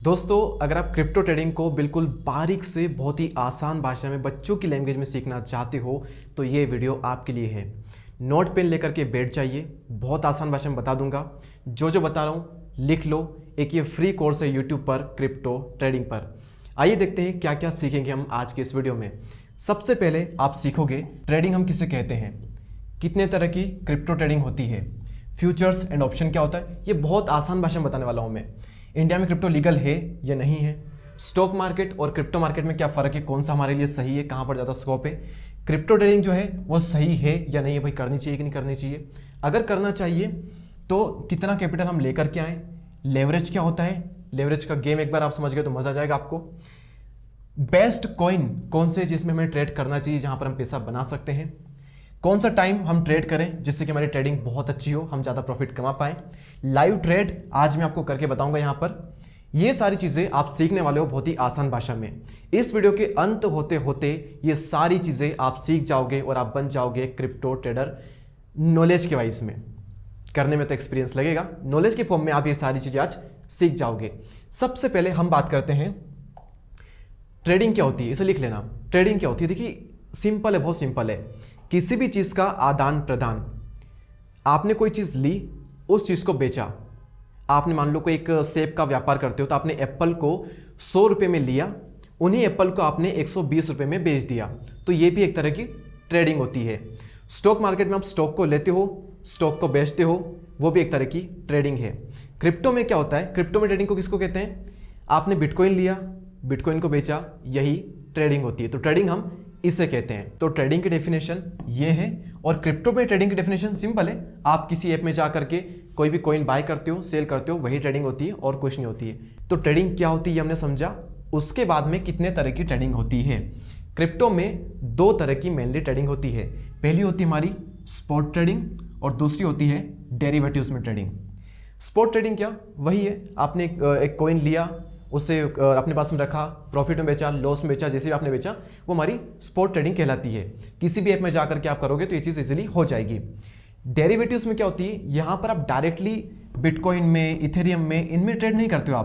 दोस्तों, अगर आप क्रिप्टो ट्रेडिंग को बिल्कुल बारीक से बहुत ही आसान भाषा में बच्चों की लैंग्वेज में सीखना चाहते हो तो ये वीडियो आपके लिए है। नोट पेन लेकर के बैठ जाइए, बहुत आसान भाषा में बता दूंगा। जो बता रहा हूँ लिख लो। एक ये फ्री कोर्स है यूट्यूब पर क्रिप्टो ट्रेडिंग पर। आइए देखते हैं क्या क्या सीखेंगे हम आज के इस वीडियो में। सबसे पहले आप सीखोगे ट्रेडिंग हम किसे कहते हैं, कितने तरह की क्रिप्टो ट्रेडिंग होती है, फ्यूचर्स एंड ऑप्शन क्या होता है। ये बहुत आसान भाषा में बताने वाला हूँ मैं। इंडिया में क्रिप्टो लीगल है या नहीं है, स्टॉक मार्केट और क्रिप्टो मार्केट में क्या फ़र्क है, कौन सा हमारे लिए सही है, कहाँ पर ज़्यादा स्कोप है, क्रिप्टो ट्रेडिंग जो है वो सही है या नहीं है, भाई करनी चाहिए कि नहीं करनी चाहिए, अगर करना चाहिए तो कितना कैपिटल हम लेकर के आएँ, लेवरेज क्या होता है, लेवरेज का गेम एक बार आप समझ गए तो मज़ा आ जाएगा आपको। बेस्ट कॉइन कौन से जिसमें हमें ट्रेड करना चाहिए, जहाँ पर हम पैसा बना सकते हैं, कौन सा टाइम हम ट्रेड करें जिससे कि हमारी ट्रेडिंग बहुत अच्छी हो, हम ज़्यादा प्रॉफिट कमा पाएं, लाइव ट्रेड आज मैं आपको करके बताऊंगा यहाँ पर। ये सारी चीज़ें आप सीखने वाले हो बहुत ही आसान भाषा में। इस वीडियो के अंत होते होते ये सारी चीज़ें आप सीख जाओगे और आप बन जाओगे क्रिप्टो ट्रेडर नॉलेज के वाइज में। करने में तो एक्सपीरियंस लगेगा, नॉलेज के फॉर्म में आप ये सारी चीज़ें आज सीख जाओगे। सबसे पहले हम बात करते हैं ट्रेडिंग क्या होती है, इसे लिख लेना। ट्रेडिंग क्या होती है, देखिए सिंपल है, बहुत सिंपल है। किसी भी चीज़ का आदान प्रदान। आपने कोई चीज़ ली, उस चीज़ को बेचा। आपने मान लो कोई एक सेब का व्यापार करते हो तो आपने एप्पल को 100 रुपये में लिया, उन्हीं एप्पल को आपने 120 रुपये में बेच दिया, तो ये भी एक तरह की ट्रेडिंग होती है। स्टॉक मार्केट में आप स्टॉक को लेते हो, स्टॉक को बेचते हो, वो भी एक तरह की ट्रेडिंग है। क्रिप्टो में क्या होता है, क्रिप्टो में ट्रेडिंग को किसको कहते हैं, आपने बिटकॉइन लिया, बिटकॉइन को बेचा, यही ट्रेडिंग होती है। तो ट्रेडिंग हम इसे कहते हैं। तो ट्रेडिंग की डेफिनेशन ये है। और क्रिप्टो में ट्रेडिंग की डेफिनेशन सिंपल है, आप किसी ऐप में जा करके कोई भी कॉइन बाय करते हो, सेल करते हो, वही ट्रेडिंग होती है और कुछ नहीं होती है। तो ट्रेडिंग क्या होती है हमने समझा। उसके बाद में कितने तरह की ट्रेडिंग होती है। क्रिप्टो में दो तरह की मेनली ट्रेडिंग होती है। पहली होती है हमारी स्पॉट ट्रेडिंग और दूसरी होती है डेरिवेटिव्स में ट्रेडिंग। स्पॉट ट्रेडिंग क्या, वही है आपने एक कॉइन लिया, उसे अपने पास में रखा, प्रॉफिट में बेचा, लॉस में बेचा, जैसे भी आपने बेचा, वो हमारी स्पॉट ट्रेडिंग कहलाती है। किसी भी ऐप में जाकर के आप करोगे तो ये चीज़ इजीली हो जाएगी। डेरिवेटिव्स में क्या होती है, यहाँ पर आप डायरेक्टली बिटकॉइन में, इथेरियम में, इनमें ट्रेड नहीं करते हो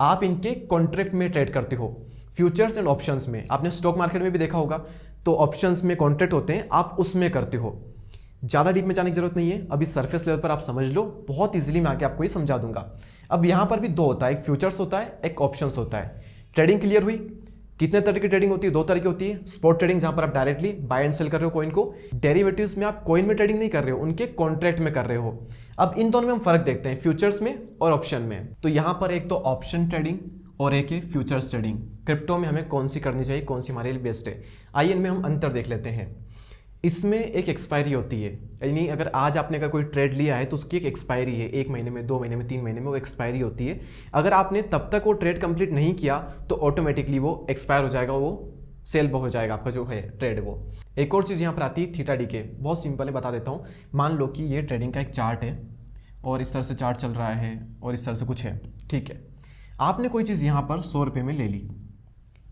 आप इनके कॉन्ट्रैक्ट में ट्रेड करते हो। फ्यूचर्स एंड ऑप्शंस में, आपने स्टॉक मार्केट में भी देखा होगा, तो ऑप्शंस में कॉन्ट्रैक्ट होते हैं, आप उसमें करते हो। ज़्यादा डीप में जाने की जरूरत नहीं है, अभी सरफेस लेवल पर आप समझ लो, बहुत इजीली मैं आके आपको ये समझा दूंगा। अब यहाँ पर भी दो होता है, एक फ्यूचर्स होता है, एक ऑप्शंस होता है। ट्रेडिंग क्लियर हुई। कितने तरह की ट्रेडिंग होती है, दो तरह की होती है। स्पॉट ट्रेडिंग जहां पर आप डायरेक्टली बाय एंड सेल कर रहे हो कॉइन को। डेरिवेटिव्स में आप कॉइन में ट्रेडिंग नहीं कर रहे हो, उनके कॉन्ट्रैक्ट में कर रहे हो। अब इन दोनों में हम फर्क देखते हैं, फ्यूचर्स में और ऑप्शन में। तो यहां पर एक तो ऑप्शन ट्रेडिंग और एक है फ्यूचर्स ट्रेडिंग। क्रिप्टो में हमें कौन सी करनी चाहिए, कौन सी हमारे लिए बेस्ट है, आइए इनमें हम अंतर देख लेते हैं। इसमें एक एक्सपायरी होती है, यानी अगर आज आपने अगर कोई ट्रेड लिया है तो उसकी एक एक्सपायरी है, 1 महीने में, 2 महीने में, 3 महीने में वो एक्सपायरी होती है। अगर आपने तब तक वो ट्रेड कंप्लीट नहीं किया तो ऑटोमेटिकली वो एक्सपायर हो जाएगा, वो सेल हो जाएगा आपका जो है ट्रेड। वो एक और चीज़ यहाँ पर आती है थीटा डी के, बहुत सिंपल है, बता देता हूँ। मान लो कि ये ट्रेडिंग का एक चार्ट है और इस तरह से चार्ट चल रहा है और इस तरह से कुछ है, ठीक है। आपने कोई चीज़ यहाँ पर 100 रुपये में ले ली,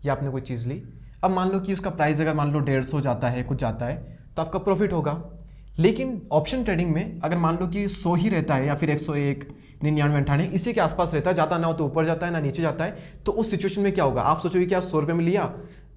या आपने कोई चीज़ ली। अब मान लो कि उसका प्राइस अगर मान लो 150 जाता है, कुछ जाता है, तो आपका प्रॉफिट होगा। लेकिन ऑप्शन ट्रेडिंग में अगर मान लो कि 100 ही रहता है या फिर 101, 99, 98 इसी के आसपास रहता है, ज़्यादा ना हो तो ऊपर जाता है ना नीचे जाता है, तो उस सिचुएशन में क्या होगा, आप सोचोगे कि यार 100 रुपये में लिया,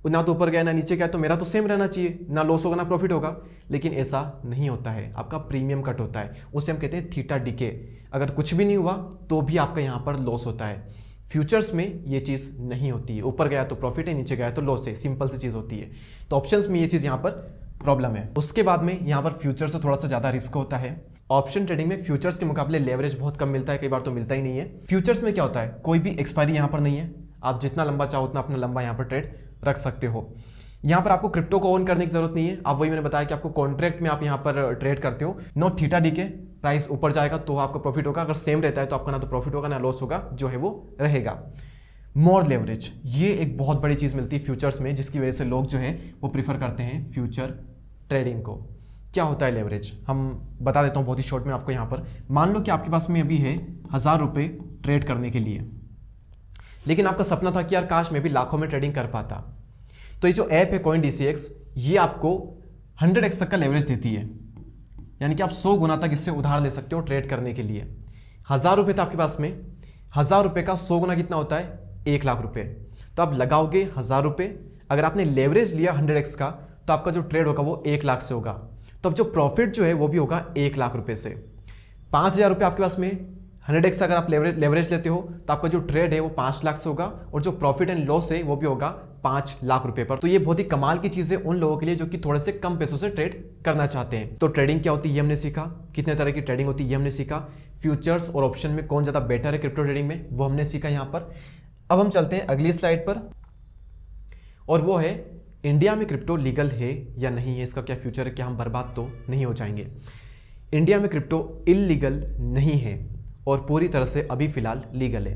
ना तो ऊपर गया ना नीचे गया, तो मेरा तो सेम रहना चाहिए, ना लॉस होगा ना प्रॉफिट होगा। लेकिन ऐसा नहीं होता है, आपका प्रीमियम कट होता है, उसे हम कहते हैं थीटा डीके। अगर कुछ भी नहीं हुआ तो भी आपका यहाँ पर लॉस होता है। फ्यूचर्स में ये चीज़ नहीं होती है, ऊपर गया तो प्रॉफिट है, नीचे गया तो लॉस है, सिंपल सी चीज़ होती है। तो ऑप्शंस में ये चीज़ यहाँ पर प्रॉब्लम है। उसके बाद में यहाँ पर फ्यूचर से थोड़ा सा ज़्यादा रिस्क होता है। ऑप्शन ट्रेडिंग में फ्यूचर्स के मुकाबले लेवरेज बहुत कम मिलता है, कई बार तो मिलता ही नहीं है। फ्यूचर्स में क्या होता है, कोई भी एक्सपायरी यहाँ पर नहीं है, आप जितना लंबा चाहो उतना अपना लंबा यहाँ पर ट्रेड रख सकते हो। यहाँ पर आपको क्रिप्टो को ओन करने की जरूरत नहीं है, आप वही मैंने बताया कि आपको कॉन्ट्रैक्ट में आप यहाँ पर ट्रेड करते हो। नो थीटा डी के, प्राइस ऊपर जाएगा तो आपका प्रॉफिट होगा, अगर सेम रहता है तो आपका ना तो प्रॉफिट होगा ना लॉस होगा, जो है वो रहेगा। मोर लेवरेज, ये एक बहुत बड़ी चीज़ मिलती है फ्यूचर्स में, जिसकी वजह से लोग जो है वो प्रीफर करते हैं फ्यूचर ट्रेडिंग को। क्या होता है लेवरेज, हम बता देता हूँ बहुत ही शॉर्ट में आपको। यहाँ पर मान लो कि आपके पास में अभी है 1000 रुपये ट्रेड करने के लिए, लेकिन आपका सपना था कि यार काश मैं भी लाखों में ट्रेडिंग कर पाता। तो ये जो ऐप है CoinDCX, ये आपको 100x तक का लेवरेज देती है, यानी कि आप 100 गुना तक इससे उधार ले सकते हो ट्रेड करने के लिए। 1000 रुपये था आपके पास में, 1000 रुपये का 100 गुना कितना होता है, 1,00,000 रुपए। तो आप लगाओगे 1,000 रुपए, अगर आपने लेवरेज लिया 100x का तो आपका जो ट्रेड होगा वो 1,00,000 से होगा। तो अब जो प्रॉफिट जो है वो भी होगा 1,00,000 रुपए से। 5,000 रुपये आपके पास में 100x अगर आप लेवरेज लेते हो तो आपका जो ट्रेड है वो 5,00,000 से होगा और जो प्रॉफिट एंड लॉस है वो भी होगा 5,00,000 रुपए पर। तो ये बहुत ही कमाल की चीज है उन लोगों के लिए जो कि थोड़े से कम पैसों से ट्रेड करना चाहते हैं। तो ट्रेडिंग क्या होती है ये हमने सीखा, कितने तरह की ट्रेडिंग होती है ये हमने सीखा, फ्यूचर्स और ऑप्शन में कौन ज्यादा बेटर है क्रिप्टो ट्रेडिंग में वो हमने सीखा यहाँ पर। अब हम चलते हैं अगली स्लाइड पर और वो है इंडिया में क्रिप्टो लीगल है या नहीं है, इसका क्या फ्यूचर है, क्या हम बर्बाद तो नहीं हो जाएंगे। इंडिया में क्रिप्टो इलीगल नहीं है और पूरी तरह से अभी फिलहाल लीगल है।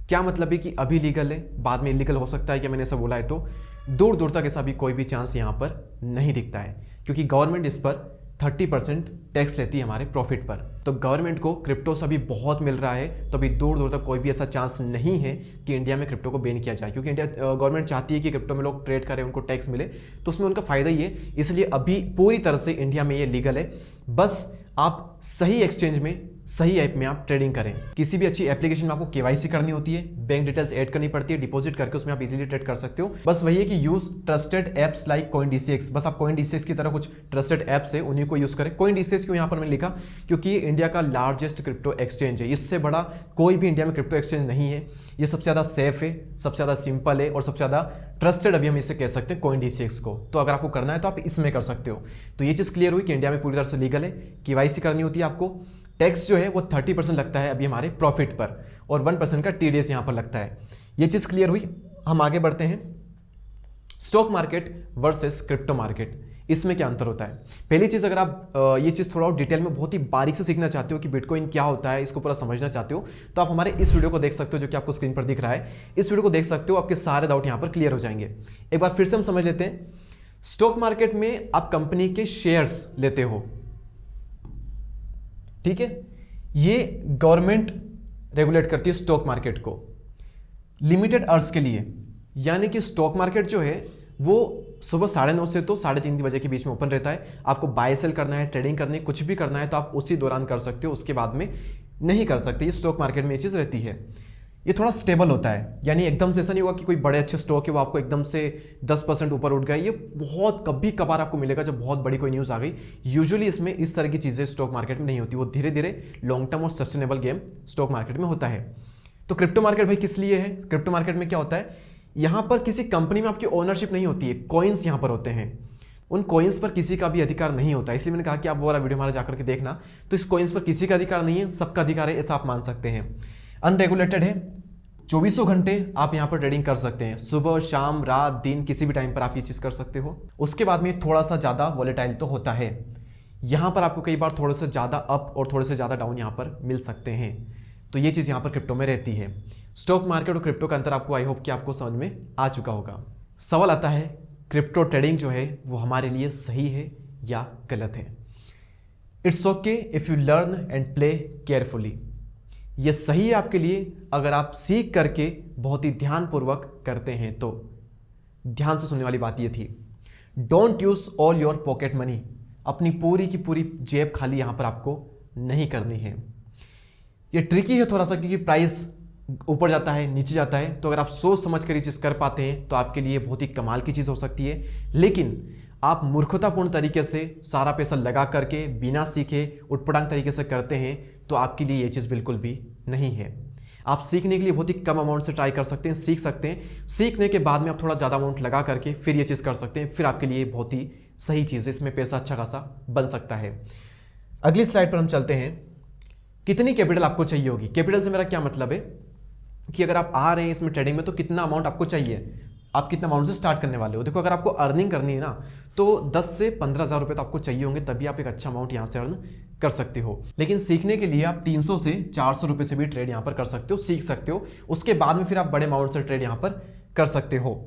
क्या मतलब है कि अभी लीगल है, बाद में इलीगल हो सकता है, क्या मैंने ऐसा बोला है तो दूर दूर तक ऐसा भी कोई भी चांस यहाँ पर नहीं दिखता है, क्योंकि गवर्नमेंट इस पर 30% टैक्स लेती है हमारे प्रॉफिट पर। तो गवर्नमेंट को क्रिप्टो से अभी बहुत मिल रहा है, तो अभी दूर दूर तक कोई भी ऐसा चांस नहीं है कि इंडिया में क्रिप्टो को बैन किया जाए, क्योंकि इंडिया गवर्नमेंट चाहती है कि क्रिप्टो में लोग ट्रेड करें, उनको टैक्स मिले, तो उसमें उनका फायदा ही है। इसलिए अभी पूरी तरह से इंडिया में ये लीगल है, बस आप सही एक्सचेंज में सही ऐप में आप ट्रेडिंग करें। किसी भी अच्छी एप्लीकेशन में आपको केवाईसी करनी होती है, बैंक डिटेल्स ऐड करनी पड़ती है, डिपॉजिट करके उसमें आप इजीली ट्रेड कर सकते हो। बस वही है कि use trusted apps like CoinDCX, बस आप CoinDCX की तरह कुछ ट्रस्टेड एप्स है उन्हीं को यूज करें। CoinDCX क्यों यहाँ पर मैंने लिखा, क्योंकि ये इंडिया का लार्जेस्ट क्रिप्टो एक्सचेंज है, इससे बड़ा कोई भी इंडिया में क्रिप्टो एक्सचेंज नहीं है। ये सबसे ज्यादा सेफ है, सबसे ज्यादा सिंपल है और सबसे ज्यादा ट्रस्टेड अभी हम इसे कह सकते हैं CoinDCX को। तो अगर आपको करना है तो आप इसमें कर सकते हो। तो ये चीज क्लियर हुई कि इंडिया में पूरी तरह से लीगल है, केवाईसी करनी होती है आपको, टैक्स जो है वो 30% लगता है अभी हमारे प्रॉफिट पर और 1% का TDS यहाँ पर लगता है। ये चीज क्लियर हुई, हम आगे बढ़ते हैं। Stock market versus crypto market, इसमें क्या अंतर होता है। पहली चीज, अगर आप ये चीज थोड़ा और डिटेल में बहुत ही बारीक से सीखना चाहते हो कि बिटकॉइन क्या होता है, इसको पूरा समझना चाहते हो, तो आप हमारे इस वीडियो को देख सकते हो जो कि आपको स्क्रीन पर दिख रहा है। इस वीडियो को देख सकते हो, आपके सारे डाउट यहाँ पर क्लियर हो जाएंगे। एक बार फिर से हम समझ लेते हैं। स्टॉक मार्केट में आप कंपनी के शेयर्स लेते हो, ठीक है, ये गवर्नमेंट रेगुलेट करती है स्टॉक मार्केट को लिमिटेड अर्स के लिए। यानी कि स्टॉक मार्केट जो है वो सुबह 9:30 से तो 3:30 बजे के बीच में ओपन रहता है। आपको बाय सेल करना है, ट्रेडिंग करनी है, कुछ भी करना है तो आप उसी दौरान कर सकते हो, उसके बाद में नहीं कर सकते। ये स्टॉक मार्केट में ये चीज़ रहती है। ये थोड़ा स्टेबल होता है, यानी एकदम से ऐसा नहीं होगा कि कोई बड़े अच्छे स्टॉक है वो आपको एकदम से 10% ऊपर उठ गए। ये बहुत कभी कभार आपको मिलेगा जब बहुत बड़ी कोई न्यूज़ आ गई। यूजुअली इसमें इस तरह की चीज़ें स्टॉक मार्केट में नहीं होती, वो धीरे धीरे लॉन्ग टर्म और सस्टेनेबल गेम स्टॉक मार्केट में होता है। तो क्रिप्टो मार्केट भाई किस लिए है, क्रिप्टो मार्केट में क्या होता है, यहाँ पर किसी कंपनी में आपकी ओनरशिप नहीं होती है, कॉइन्स यहाँ पर होते हैं। उन कॉइन्स पर किसी का भी अधिकार नहीं होता, इसलिए मैंने कहा कि आप वो वाला वीडियो हमारा जाकर के देखना। तो इस कॉइन्स पर किसी का अधिकार नहीं है, सबका अधिकार है, ऐसा आप मान सकते हैं। अनरेगुलेटेड है, 24 घंटे आप यहाँ पर ट्रेडिंग कर सकते हैं, सुबह शाम रात दिन किसी भी टाइम पर आप ये चीज़ कर सकते हो। उसके बाद में थोड़ा सा ज़्यादा वॉलेटाइल तो होता है, यहाँ पर आपको कई बार थोड़े से ज़्यादा अप और थोड़े से ज़्यादा डाउन यहाँ पर मिल सकते हैं। तो ये चीज़ यहाँ पर क्रिप्टो में रहती है। स्टॉक मार्केट और क्रिप्टो का अंतर आपको आई होप कि आपको समझ में आ चुका होगा। सवाल आता है क्रिप्टो ट्रेडिंग जो है वो हमारे लिए सही है या गलत है। It's okay if you learn and play carefully. ये सही है आपके लिए अगर आप सीख करके बहुत ही ध्यानपूर्वक करते हैं तो। ध्यान से सुनने वाली बात ये थी, don't use all your pocket money. अपनी पूरी की पूरी जेब खाली यहाँ पर आपको नहीं करनी है। ये ट्रिकी है थोड़ा सा, क्योंकि प्राइस ऊपर जाता है नीचे जाता है, तो अगर आप सोच समझ कर ये चीज़ कर पाते हैं तो आपके लिए बहुत ही कमाल की चीज़ हो सकती है। लेकिन आप मूर्खतापूर्ण तरीके से सारा पैसा लगा करके बिना सीखे उटपटांग तरीके से करते हैं तो आपके लिए ये चीज़ बिल्कुल भी नहीं है। आप सीखने के लिए बहुत ही कम अमाउंट से ट्राई कर सकते हैं, सीख सकते हैं। सीखने के बाद में आप थोड़ा ज़्यादा अमाउंट लगा करके फिर ये चीज़ कर सकते हैं, फिर आपके लिए बहुत ही सही चीज़ है, इसमें पैसा अच्छा खासा बन सकता है। अगली स्लाइड पर हम चलते हैं। कितनी कैपिटल आपको चाहिए होगी। कैपिटल से मेरा क्या मतलब है कि अगर आप आ रहे हैं इसमें ट्रेडिंग में तो कितना अमाउंट आपको चाहिए, आप कितना अमाउंट से स्टार्ट करने वाले हो। देखो अगर आपको अर्निंग करनी है ना तो 10 से 15,000 रुपये तो आपको चाहिए होंगे, तभी आप एक अच्छा अमाउंट यहाँ से अर्न कर सकते हो। लेकिन सीखने के लिए आप 300 से 400 रुपये से भी ट्रेड यहाँ पर कर सकते हो, सीख सकते हो। उसके बाद में फिर आप बड़े अमाउंट से ट्रेड यहाँ पर कर सकते हो।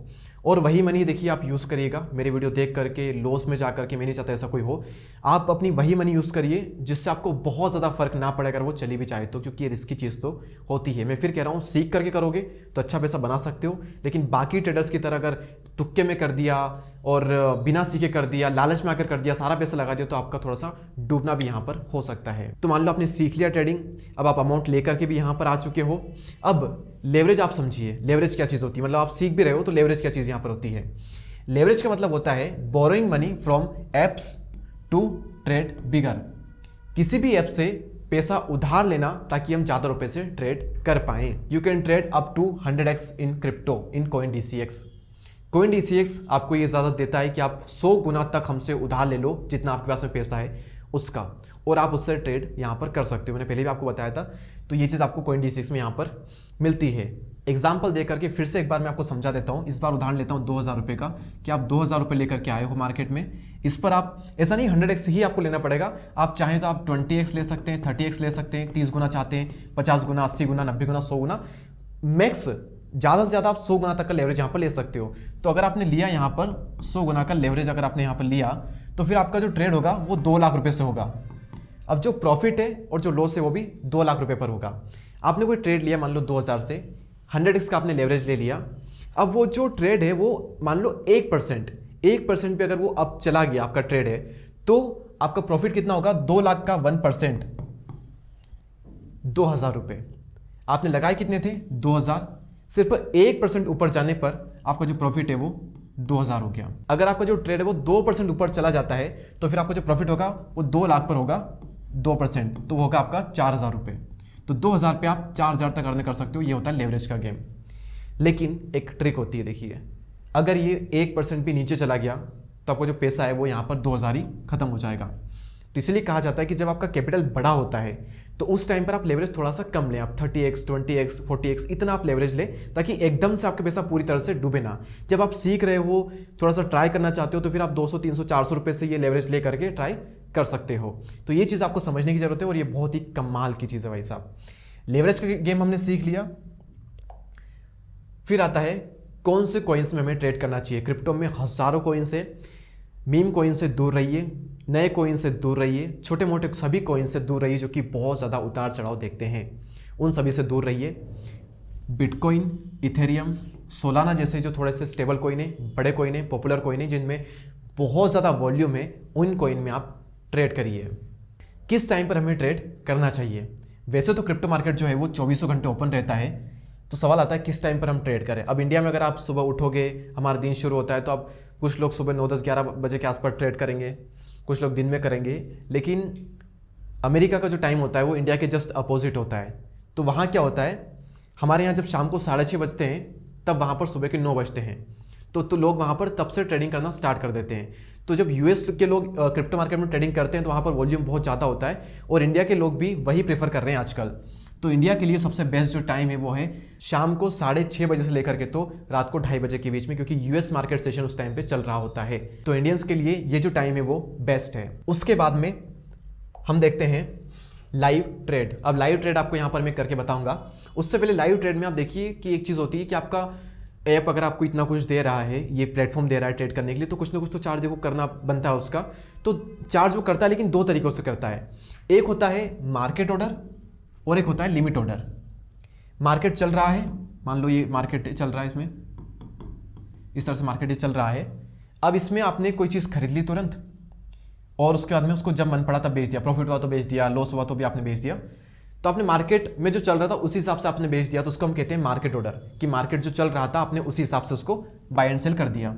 और वही मनी देखिए आप यूज़ करिएगा, मेरे वीडियो देख करके लॉस में जा करके, मैं नहीं चाहता ऐसा कोई हो। आप अपनी वही मनी यूज़ करिए जिससे आपको बहुत ज़्यादा फर्क ना पड़े अगर वो चली भी चाहे तो, क्योंकि ये रिस्की चीज़ तो होती है। मैं फिर कह रहा हूँ सीख करके करोगे तो अच्छा पैसा बना सकते हो, लेकिन बाकी ट्रेडर्स की तरह अगर तुक्के में कर दिया और बिना सीखे कर दिया, लालच में आकर कर दिया, सारा पैसा लगा दिया तो आपका थोड़ा सा डूबना भी यहाँ पर हो सकता है। तो मान लो आपने सीख लिया ट्रेडिंग, अब आप अमाउंट लेकर के भी यहाँ पर आ चुके हो। अब लेवरेज आप समझिए, लेवरेज क्या चीज़ होती है, मतलब आप सीख भी रहे हो तो लेवरेज क्या चीज़ यहाँ पर होती है। लेवरेज का मतलब होता है borrowing money from apps to trade bigger, किसी भी ऐप से पैसा उधार लेना ताकि हम ज़्यादा रुपए से ट्रेड कर पाएं। You can trade up to 100x in crypto in CoinDCX। CoinDCX आपको ये इजाज़त देता है कि आप 100 गुना तक हमसे उधार ले लो, जितना आपके पास में पैसा है उसका, और आप उससे ट्रेड यहाँ पर कर सकते हो। मैंने पहले भी आपको बताया था, तो ये चीज़ आपको CoinDCX में यहाँ पर मिलती है। एग्जाम्पल दे करके फिर से एक बार मैं आपको समझा देता हूँ। इस बार उदाहरण लेता हूँ 2000 रुपये का, कि आप 2000 रुपये लेकर के आए हो मार्केट में। इस पर आप ऐसा नहीं 100x ही आपको लेना पड़ेगा, आप चाहें तो आप 20x ले सकते हैं, 30x ले सकते हैं, 30 गुना चाहते हैं, 50 गुना, 80 गुना, 90 गुना, 100 गुना, मैक्स ज़्यादा से ज़्यादा आप 100 गुना तक का लेवरेज यहाँ पर ले सकते हो। तो अगर आपने लिया यहाँ पर 100 गुना का लेवरेज, अगर आपने यहाँ पर लिया, तो फिर आपका जो ट्रेड होगा वो 2 लाख रुपये से होगा। अब जो प्रॉफिट है और जो लॉस है वो भी 2 लाख रुपये पर होगा। आपने कोई ट्रेड लिया मान लो 2000 से, 100x का आपने लेवरेज ले लिया। अब वो जो ट्रेड है वो मान लो 1% पे अगर वो अब चला गया आपका ट्रेड है, तो आपका प्रॉफिट कितना होगा? 2 लाख का 1%, 2000 रुपये। आपने लगाए कितने थे? 2000। सिर्फ 1% ऊपर जाने पर आपका जो प्रॉफिट है वो 2000 हो गया। अगर आपका जो ट्रेड है वो 2% ऊपर चला जाता है, तो फिर आपका जो प्रॉफिट होगा वो 2 लाख पर होगा 2%, तो वो होगा आपका 4000 रुपये। तो 2000 पे आप 4000 तक अर्न कर सकते हो। ये होता है लेवरेज का गेम। लेकिन एक ट्रिक होती है, देखिए, अगर ये 1% भी नीचे चला गया तो आपका जो पैसा है वो यहाँ पर 2000 ही खत्म हो जाएगा। तो इसलिए कहा जाता है कि जब आपका कैपिटल बड़ा होता है तो उस टाइम पर आप लेवरेज थोड़ा सा कम लें। आप 30x, 20x, 40x इतना आप लेवरेज लें, ताकि एकदम से आपका पैसा पूरी तरह से डूबे ना। जब आप सीख रहे हो, थोड़ा सा ट्राई करना चाहते हो, तो फिर आप 200, 300, 400 रुपये से ये लेवरेज ले करके ट्राई कर सकते हो। तो ये चीज़ आपको समझने की जरूरत है, और ये बहुत ही कमाल की चीज़ है भाई साहब। लेवरेज का गेम हमने सीख लिया। फिर आता है कौन से कॉइन्स में हमें ट्रेड करना चाहिए। क्रिप्टो में हजारों कॉइन्स है। मीम कॉइन से दूर रहिए, नए कॉइन से दूर रहिए, छोटे मोटे सभी कॉइन से दूर रहिए जो कि बहुत ज़्यादा उतार चढ़ाव देखते हैं, उन सभी से दूर रहिए। बिटकॉइन, इथेरियम, सोलाना जैसे जो थोड़े से स्टेबल कॉइन है, बड़े कॉइन है, पॉपुलर कॉइन है, जिनमें बहुत ज़्यादा वॉल्यूम है, उन कॉइन में आप ट्रेड करिए। किस टाइम पर हमें ट्रेड करना चाहिए? वैसे तो क्रिप्टो मार्केट जो है वो 24 घंटे ओपन रहता है, तो सवाल आता है किस टाइम पर हम ट्रेड करें। अब इंडिया में अगर आप सुबह उठोगे, हमारा दिन शुरू होता है, तो आप कुछ लोग सुबह 9, 10, 11 बजे के आसपास ट्रेड करेंगे, कुछ लोग दिन में करेंगे। लेकिन अमेरिका का जो टाइम होता है वो इंडिया के जस्ट अपोजिट होता है। तो वहाँ क्या होता है, हमारे यहाँ जब शाम को 6:30 बजते हैं, तब वहाँ पर सुबह के 9 बजते हैं। तो लोग वहाँ पर तब से ट्रेडिंग करना स्टार्ट कर देते हैं। तो जब यूएस के लोग क्रिप्टो मार्केट में ट्रेडिंग करते हैं तो वहाँ पर वॉल्यूम बहुत ज़्यादा होता है, और इंडिया के लोग भी वही प्रेफर कर रहे हैं आजकल। तो इंडिया के लिए सबसे बेस्ट जो टाइम है वो है शाम को 6:30 बजे से लेकर के तो रात को 2:30 बजे के बीच में, क्योंकि यूएस मार्केट सेशन उस टाइम पे चल रहा होता है। तो इंडियंस के लिए ये जो टाइम है वो बेस्ट है। उसके बाद में हम देखते हैं लाइव ट्रेड। अब लाइव ट्रेड आपको यहाँ पर मैं करके बताऊंगा। उससे पहले लाइव ट्रेड में आप देखिए कि एक चीज़ होती है कि आपका ऐप अगर आपको इतना कुछ दे रहा है, ये प्लेटफॉर्म दे रहा है ट्रेड करने के लिए, तो कुछ ना कुछ तो चार्ज देखो करना बनता है उसका। तो चार्ज वो करता है, लेकिन 2 तरीकों से करता है। एक होता है मार्केट ऑर्डर और एक होता है लिमिट ऑर्डर। मार्केट चल रहा है, मान लो ये मार्केट चल रहा है, इसमें इस तरह से मार्केट चल रहा है। अब इसमें आपने कोई चीज़ खरीद ली तुरंत, और उसके बाद में उसको जब मन पड़ा तब बेच दिया, प्रॉफिट हुआ तो बेच दिया, लॉस हुआ तो भी आपने बेच दिया। तो आपने मार्केट में जो चल रहा था उसी हिसाब से आपने बेच दिया, तो उसको हम कहते हैं मार्केट ऑर्डर, कि मार्केट जो चल रहा था आपने उसी हिसाब से उसको बाय एंड सेल कर दिया।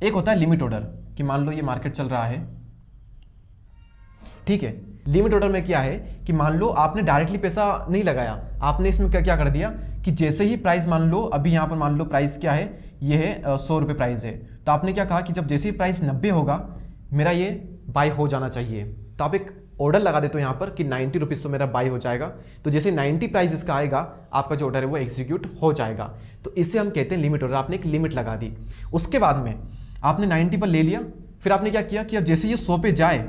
एक होता है लिमिट ऑर्डर, कि मान लो ये मार्केट चल रहा है, ठीक है। लिमिट ऑर्डर में क्या है कि मान लो आपने डायरेक्टली पैसा नहीं लगाया, आपने इसमें क्या कर दिया कि जैसे ही प्राइस, मान लो अभी यहाँ पर मान लो प्राइस क्या है, ये है 100 रुपये प्राइस है, तो आपने क्या कहा कि जब जैसे ही प्राइस 90 होगा मेरा ये बाय हो जाना चाहिए। तो आप एक ऑर्डर लगा देते हो यहाँ पर कि 90 रुपीज़ तो मेरा बाय हो जाएगा। तो जैसे 90 प्राइस इसका आएगा, आपका जो ऑर्डर है वो एग्जीक्यूट हो जाएगा। तो इसे हम कहते हैं लिमिट ऑर्डर। आपने एक लिमिट लगा दी, उसके बाद में आपने 90 पर ले लिया, फिर आपने क्या किया कि अब जैसे ये 100 पे जाए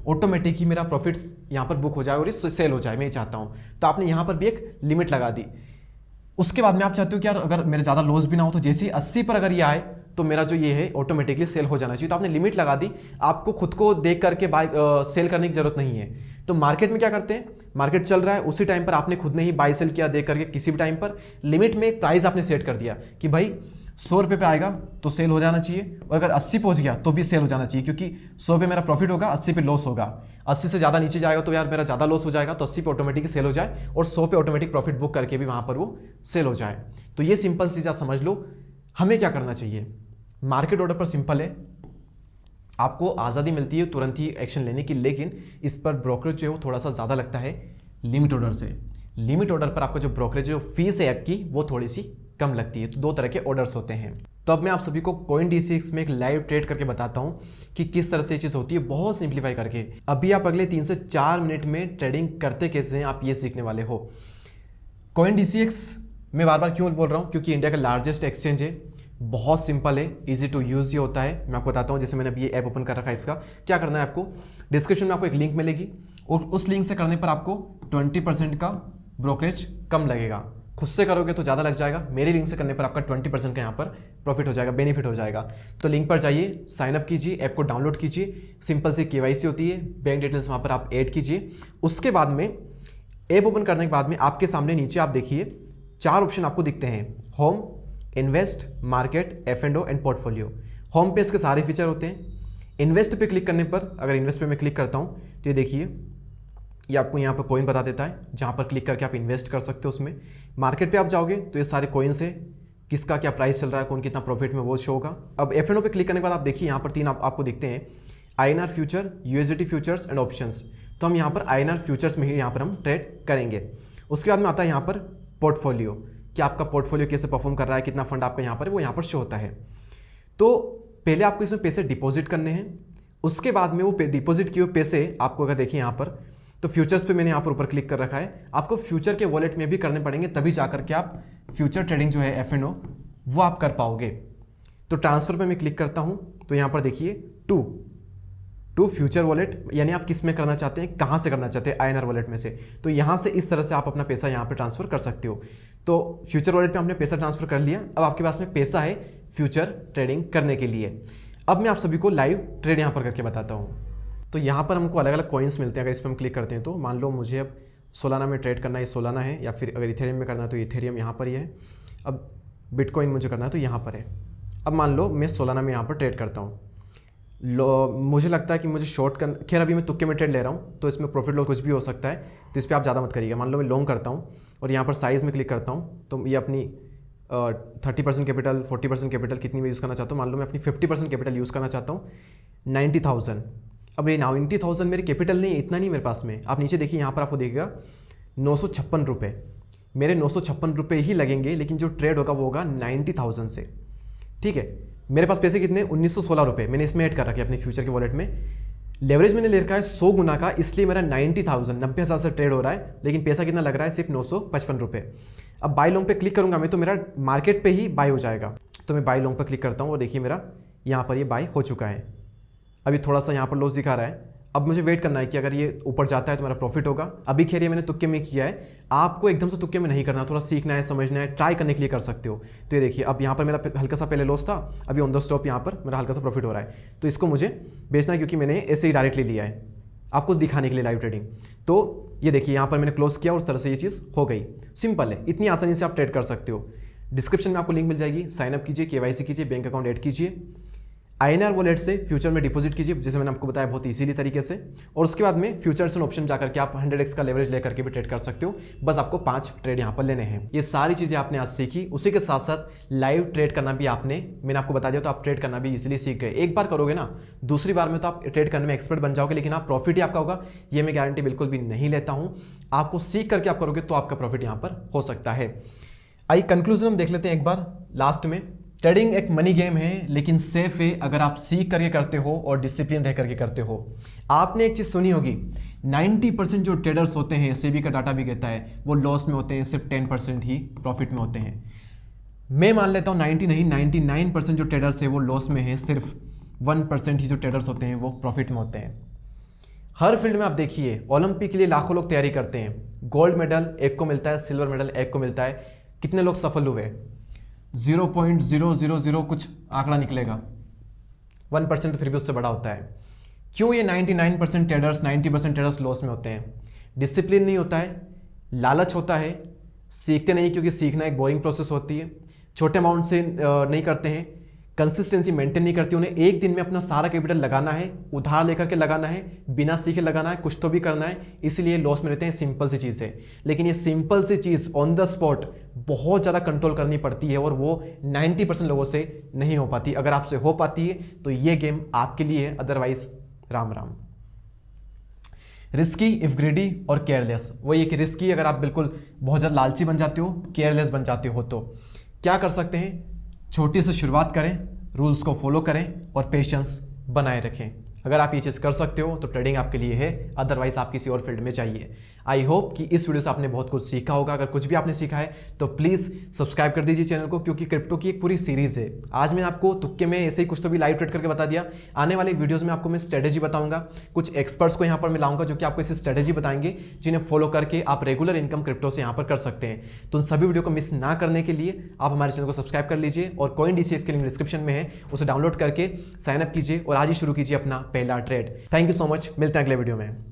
ऑटोमेटिक ही मेरा प्रॉफिट्स यहाँ पर बुक हो जाए और ये सेल हो जाए, मैं ये चाहता हूँ। तो आपने यहाँ पर भी एक लिमिट लगा दी। उसके बाद में आप चाहते हो कि यार अगर मेरा ज़्यादा लॉस भी ना हो, तो जैसे ही 80 पर अगर ये आए तो मेरा जो ये है ऑटोमेटिकली सेल हो जाना चाहिए। तो आपने लिमिट लगा दी, आपको खुद को देख करके बाय सेल करने की जरूरत नहीं है। तो मार्केट में क्या करते हैं, मार्केट चल रहा है उसी टाइम पर आपने खुद ने ही बाय सेल किया, देख करके किसी भी टाइम पर लिमिट में एक प्राइस आपने सेट कर दिया कि भाई 100 रुपये पे आएगा तो सेल हो जाना चाहिए, और अगर 80 पहुंच गया तो भी सेल हो जाना चाहिए, क्योंकि 100 पे मेरा प्रॉफिट होगा, 80 पे लॉस होगा। 80 से ज़्यादा नीचे जाएगा तो यार मेरा ज़्यादा लॉस हो जाएगा, तो 80 पे ऑटोमेटिक सेल हो जाए और 100 पे ऑटोमेटिक प्रॉफिट बुक करके भी वहाँ पर वो सेल हो जाए। तो ये सिंपल चीज़ आप समझ लो। हमें क्या करना चाहिए, मार्केट ऑर्डर पर सिंपल है, आपको आज़ादी मिलती है तुरंत ही एक्शन लेने की, लेकिन इस पर ब्रोकरेज जो है वो थोड़ा सा ज़्यादा लगता है लिमिट ऑर्डर से। लिमिट ऑर्डर पर आपको जो ब्रोकरेज जो फीस है ऐप की वो थोड़ी सी कम लगती है। तो दो तरह के ऑर्डर्स होते हैं। तो अब मैं आप सभी को CoinDCX में एक लाइव ट्रेड करके बताता हूं कि किस तरह से ये चीज़ होती है, बहुत सिंप्लीफाई करके। अभी आप अगले 3 से 4 मिनट में ट्रेडिंग करते कैसे हैं आप ये सीखने वाले हो। CoinDCX मैं बार बार क्यों बोल रहा हूँ, क्योंकि इंडिया का लार्जेस्ट एक्सचेंज है, बहुत सिंपल है, इजी टू यूज़ ये होता है। मैं आपको बताता हूँ, जैसे मैंने अभी ये ऐप ओपन कर रखा है, इसका क्या करना है आपको, डिस्क्रिप्शन में आपको एक लिंक मिलेगी और उस लिंक से करने पर आपको 20% का ब्रोकरेज कम लगेगा। खुद से करोगे तो ज़्यादा लग जाएगा, मेरी लिंक से करने पर आपका 20% का यहाँ पर प्रॉफिट हो जाएगा, बेनिफिट हो जाएगा। तो लिंक पर जाइए, साइन अप कीजिए, ऐप को डाउनलोड कीजिए, सिंपल सी KYC होती है, बैंक डिटेल्स वहाँ पर आप ऐड कीजिए। उसके बाद में ऐप ओपन करने के बाद में आपके सामने नीचे आप देखिए 4 ऑप्शन आपको दिखते हैं, home, invest, market, F&O and portfolio. Home पे इसके सारे फीचर होते हैं। इन्वेस्ट पे क्लिक करने पर, अगर इन्वेस्ट पे मैं क्लिक करता हूँ तो ये देखिए ये आपको यहाँ पर कॉइन बता देता है, जहाँ पर क्लिक करके आप इन्वेस्ट कर सकते हो उसमें। मार्केट पे आप जाओगे तो ये सारे कॉइन्स है, किसका क्या प्राइस चल रहा है, कौन कितना प्रॉफिट में वो शो होगा। अब F&O पे क्लिक करने के बाद आप देखिए यहाँ पर 3 आपको दिखते हैं, INR future, USDT futures and options. तो हम यहाँ पर INR फ्यूचर्स में ही यहाँ पर हम ट्रेड करेंगे। उसके बाद में आता है यहाँ पर पोर्टफोलियो, कि आपका पोर्टफोलियो कैसे परफॉर्म कर रहा है, कितना फंड आपका यहाँ पर है वो यहाँ पर शो होता है। तो पहले आपको इसमें पैसे डिपॉजिट करने हैं, उसके बाद में वो डिपॉजिट किए हुए पैसे आपको अगर देखिए यहाँ पर, तो फ्यूचर्स पे मैंने यहाँ पर ऊपर क्लिक कर रखा है, आपको फ्यूचर के वॉलेट में भी करने पड़ेंगे, तभी जाकर के आप फ्यूचर ट्रेडिंग जो है F&O वो आप कर पाओगे। तो ट्रांसफर पे मैं क्लिक करता हूँ तो यहाँ पर देखिए टू फ्यूचर वॉलेट, यानी आप किस में करना चाहते हैं, कहाँ से करना चाहते हैं, INR वॉलेट में से। तो यहाँ से इस तरह से आप अपना पैसा यहाँ पे ट्रांसफर कर सकते हो। तो फ्यूचर वॉलेट पे आपने पैसा ट्रांसफर कर लिया, अब आपके पास में पैसा है फ्यूचर ट्रेडिंग करने के लिए। अब मैं आप सभी को लाइव ट्रेड यहाँ पर करके बताता हूँ। तो यहाँ पर हमको अलग अलग कॉइन्स मिलते हैं, अगर इस पर हम क्लिक करते हैं तो मान लो मुझे अब सोलाना में ट्रेड करना है, सोलाना है, या फिर अगर इथेरियम में करना है तो इथेरियम यहाँ पर ही है। अब बिटकॉइन मुझे करना है तो यहाँ पर है। अब मान लो मैं सोलाना में यहाँ पर ट्रेड करता हूँ, मुझे लगता है कि मुझे शॉर्ट कर, खैर अभी मैं तुक्के में ट्रेड ले रहा हूँ तो इसमें प्रॉफिट लॉस कुछ भी हो सकता है, तो इस पर आप ज़्यादा मत करिएगा। मान लो मैं लॉन्ग करता हूँ और यहाँ पर साइज़ में क्लिक करता हूँ, तो ये अपनी 30% कैपिटल, 40% कैपिटल कितनी में यूज़ करना चाहता हूँ, मान लो मैं अपनी 50% कैपिटल यूज़ करना चाहता हूँ 90,000। अब ये 90,000 मेरी कैपिटल नहीं, इतना नहीं मेरे पास में। आप नीचे देखिए यहाँ पर आपको देखिएगा 956 रुपये, मेरे 956 रुपये ही लगेंगे, लेकिन जो ट्रेड होगा वो होगा 90,000 से। ठीक है, मेरे पास पैसे कितने, 1916 रुपये मैंने इसमें ऐड कर रखे अपने फ्यूचर के वॉलेट में। लेवरेज मैंने ले रखा है 100 गुना का, इसलिए मेरा 90,000 90,000 से ट्रेड हो रहा है, लेकिन पैसा कितना लग रहा है, सिर्फ 955 रुपये। अब बाय लॉन्ग पे क्लिक करूंगा मैं तो मेरा मार्केट पे ही बाय हो जाएगा। तो मैं बाय लॉन्ग पे क्लिक करता हूँ और देखिए मेरा यहाँ पर ये बाय हो चुका है। अभी थोड़ा सा यहाँ पर लॉस दिखा रहा है, अब मुझे वेट करना है कि अगर ये ऊपर जाता है तो मेरा प्रॉफिट होगा। अभी खैर ये मैंने तुक्के में किया है, आपको एकदम से तुक्के में नहीं करना, थोड़ा सीखना है, समझना है, ट्राई करने के लिए कर सकते हो। तो ये देखिए अब यहाँ पर मेरा हल्का सा पहले लॉस था, अभी ऑन द स्टॉप यहाँ पर मेरा हल्का सा प्रॉफिट हो रहा है। तो इसको मुझे बेचना है क्योंकि मैंने ऐसे ही डायरेक्टली लिया है, आपको दिखाने के लिए लाइव ट्रेडिंग। तो ये देखिए यहाँ पर मैंने क्लोज किया और उस तरह से ये चीज़ हो गई। सिंपल है, इतनी आसानी से आप ट्रेड कर सकते हो। डिस्क्रिप्शन में आपको लिंक मिल जाएगी, साइन अप कीजिए, KYC कीजिए, बैंक अकाउंट ऐड कीजिए, INR वॉलेट से फ्यूचर में डिपॉजिट कीजिए, जैसे मैंने आपको बताया बहुत इजीली तरीके से। और उसके बाद में फ्यूचर्स एंड ऑप्शन जाकर के आप 100x का लेवरेज लेकर के भी ट्रेड कर सकते हो। बस आपको 5 ट्रेड यहाँ पर लेने हैं। ये सारी चीज़ें आपने आज सीखी, उसी के साथ साथ लाइव ट्रेड करना भी मैंने आपको बता दिया, तो आप ट्रेड करना भी इजीली सीख गए। एक बार करोगे ना, दूसरी बार में तो आप ट्रेड करने में एक्सपर्ट बन जाओगे, लेकिन आप प्रॉफिट ही आपका होगा ये मैं गारंटी बिल्कुल भी नहीं लेता हूँ। आपको सीख करके आप करोगे तो आपका प्रॉफिट यहाँ पर हो सकता है। आई कंक्लूजन हम देख लेते हैं एक बार लास्ट में। ट्रेडिंग एक मनी गेम है, लेकिन सेफ है अगर आप सीख करके करते हो और डिसिप्लिन रह करके करते हो। आपने एक चीज़ सुनी होगी, 90% जो ट्रेडर्स होते हैं, सेबी का डाटा भी कहता है, वो लॉस में होते हैं, सिर्फ 10% ही प्रॉफिट में होते हैं। मैं मान लेता हूँ 90 नहीं, 99% जो ट्रेडर्स है वो लॉस में है, सिर्फ 1% ही जो ट्रेडर्स होते हैं वो प्रॉफिट में होते हैं। हर फील्ड में आप देखिए, ओलंपिक के लिए लाखों लोग तैयारी करते हैं, गोल्ड मेडल एक को मिलता है, सिल्वर मेडल एक को मिलता है, कितने लोग सफल हुए, 0.000 कुछ आंकड़ा निकलेगा, 1% तो फिर भी उससे बड़ा होता है। क्यों ये 99% ट्रेडर्स 90% ट्रेडर्स लॉस में होते हैं? डिसिप्लिन नहीं होता है, लालच होता है, सीखते नहीं, क्योंकि सीखना एक बोरिंग प्रोसेस होती है, छोटे अमाउंट से नहीं करते हैं, कंसिस्टेंसी मेंटेन नहीं करती, उन्हें एक दिन में अपना सारा कैपिटल लगाना है, उधार लेकर के लगाना है, बिना सीखे लगाना है, कुछ तो भी करना है, इसलिए लॉस में रहते हैं। सिंपल सी चीज़ है, लेकिन ये सिंपल सी चीज़ ऑन द स्पॉट बहुत ज़्यादा कंट्रोल करनी पड़ती है और वो 90% लोगों से नहीं हो पाती। अगर आपसे हो पाती है तो ये गेम आपके लिए है, otherwise Ram Ram. Risky if greedy और केयरलेस, वही है कि रिस्की अगर आप बिल्कुल बहुत ज़्यादा लालची बन जाते हो, केयरलेस बन जाते हो, तो क्या कर सकते हैं? छोटी से शुरुआत करें, रूल्स को फॉलो करें और पेशेंस बनाए रखें। अगर आप ये चीज़ कर सकते हो तो ट्रेडिंग आपके लिए है, अदरवाइज आप किसी और फील्ड में चाहिए। आई होप कि इस वीडियो से आपने बहुत कुछ सीखा होगा। अगर कुछ भी आपने सीखा है तो प्लीज़ सब्सक्राइब कर दीजिए चैनल को, क्योंकि क्रिप्टो की एक पूरी सीरीज़ है। आज मैंने आपको तुक्के में ऐसे ही कुछ तो भी लाइव ट्रेड करके बता दिया। आने वाले वीडियोज़ में आपको मैं स्ट्रेटेजी बताऊंगा, कुछ एक्सपर्ट्स को यहाँ पर मिलाऊंगा जो कि आपको ऐसी स्ट्रेटेजी बताएंगे जिन्हें फॉलो करके आप रेगुलर इनकम क्रिप्टो से यहाँ पर कर सकते हैं। तो उन सभी वीडियो को मिस ना करने के लिए आप हमारे चैनल को सब्सक्राइब कर लीजिए और CoinDCX के लिंक डिस्क्रिप्शन में है, उसे डाउनलोड करके साइन अप कीजिए और आज ही शुरू कीजिए अपना पहला trade. Thank you so much, मिलते हैं अगले वीडियो में।